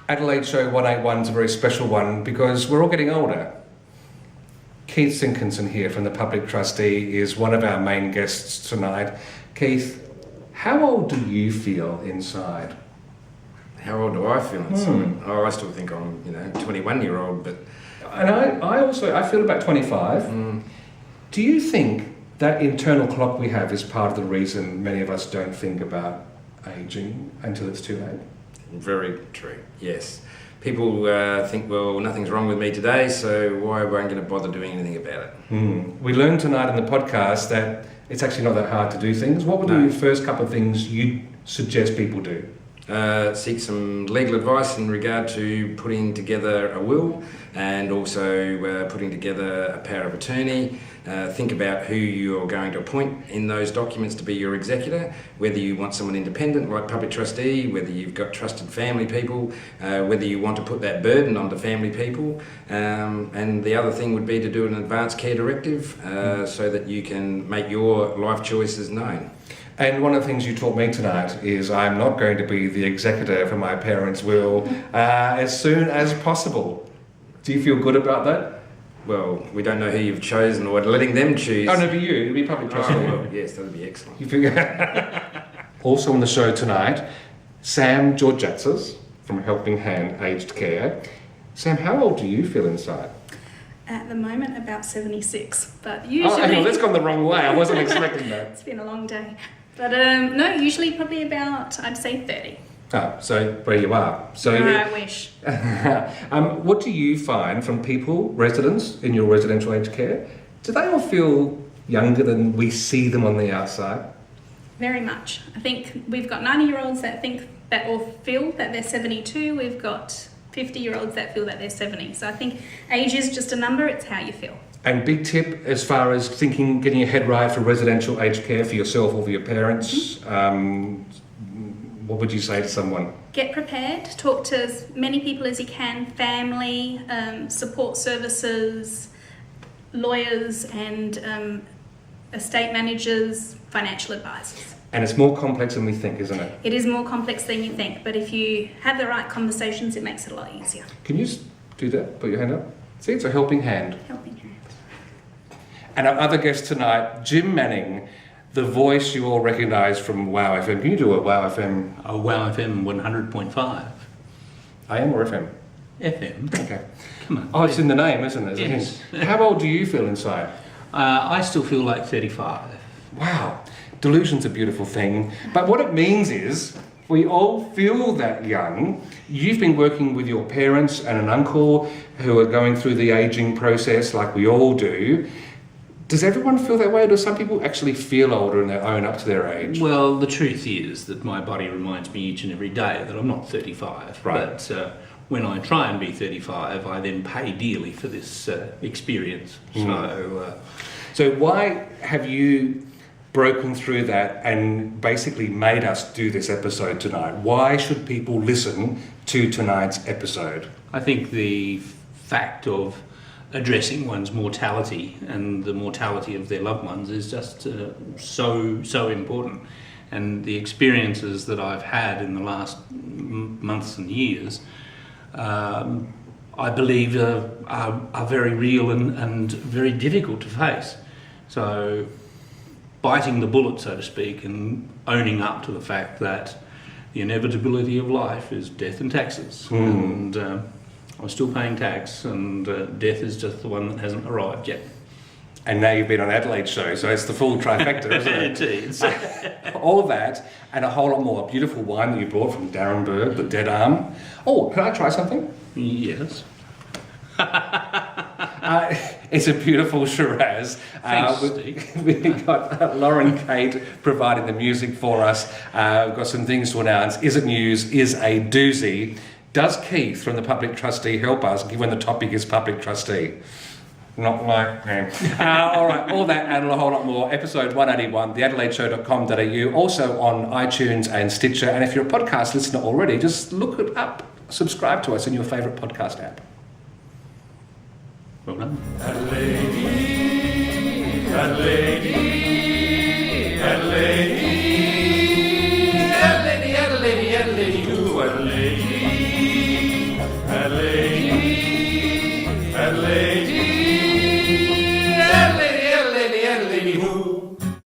Adelaide Show 181 is a very special one because we're all getting older. Keith Sinkinson here from the Public Trustee is one of our main guests tonight. Keith, how old do you feel inside? How old do I feel inside? Oh, I still think I'm, 21-year-old, but... And I feel about 25. Do you think that internal clock we have is part of the reason many of us don't think about ageing until it's too late? Very true, yes. People think, well, nothing's wrong with me today, so why am I going to bother doing anything about it? We learned tonight in the podcast that it's actually not that hard to do things. What would be the first couple of things you'd suggest people do? Seek some legal advice in regard to putting together a will and also putting together a power of attorney. Think about who you're going to appoint in those documents to be your executor, whether you want someone independent like public trustee, whether you've got trusted family people, whether you want to put that burden onto family people. And the other thing would be to do an advance care directive so that you can make your life choices known. And one of the things you taught me tonight is I'm not going to be the executor for my parents' will as soon as possible. Do you feel good about that? Well, we don't know who you've chosen or letting them choose. Oh, no, it'll be you. It'll be public trustee. Oh, well, yes, that would be excellent. You feel... Also on the show tonight, Sam Giorgatzis from Helping Hand Aged Care. Sam, how old do you feel inside? At the moment, about 76, but usually... Oh, hang on, that's gone the wrong way. I wasn't expecting that. It's been a long day. But no, usually probably about, I'd say 30. Oh, so where you are. So I wish. What do you find from people, residents in your residential aged care? Do they all feel younger than we see them on the outside? Very much. I think we've got 90-year-olds that think that or feel that they're 72. We've got 50-year-olds that feel that they're 70. So I think age is just a number, it's how you feel. And big tip as far as thinking, getting your head right for residential aged care for yourself or for your parents, what would you say to someone? Get prepared, talk to as many people as you can, family, support services, lawyers and estate managers, financial advisors. And it's more complex than we think, isn't it? It is more complex than you think, but if you have the right conversations, it makes it a lot easier. Can you do that? Put your hand up. See, it's a helping hand. Helping hand. And our other guest tonight, Jim Manning, the voice you all recognise from WOW FM. Can you do a WOW FM? Oh, WOW FM 100.5. AM or FM? FM. Okay. Come on. Oh, it's in the name, isn't it? Yes. How old do you feel inside? I still feel like 35. Wow. Delusion's a beautiful thing. But what it means is, we all feel that young. You've been working with your parents and an uncle who are going through the ageing process like we all do. Does everyone feel that way, or do some people actually feel older and they own up to their age? Well, the truth is that my body reminds me each and every day that I'm not 35. Right. But when I try and be 35, I then pay dearly for this experience. So why have you broken through that and basically made us do this episode tonight? Why should people listen to tonight's episode? I think the fact of addressing one's mortality and the mortality of their loved ones is just so important. And the experiences that I've had in the last months and years, I believe are very real and very difficult to face. So biting the bullet, so to speak, and owning up to the fact that the inevitability of life is death and taxes. And I'm still paying tax, and death is just the one that hasn't arrived yet. And now you've been on Adelaide Show, so it's the full trifecta, isn't it? It is. All of that, and a whole lot more. A beautiful wine that you brought from Darrenberg, the Dead Arm. Oh, can I try something? Yes. It's a beautiful Shiraz. Thanks, Steve. We've got Lauren Kate providing the music for us. We've got some things to announce. Is It News is a doozy. Does Keith from the Public Trustee help us, given the topic is Public Trustee? Not like him. All right, all that and a whole lot more. Episode 181, theadelaideshow.com.au, also on iTunes and Stitcher. And if you're a podcast listener already, just look it up. Subscribe to us in your favourite podcast app. Well done. Adelaide, Adelaide.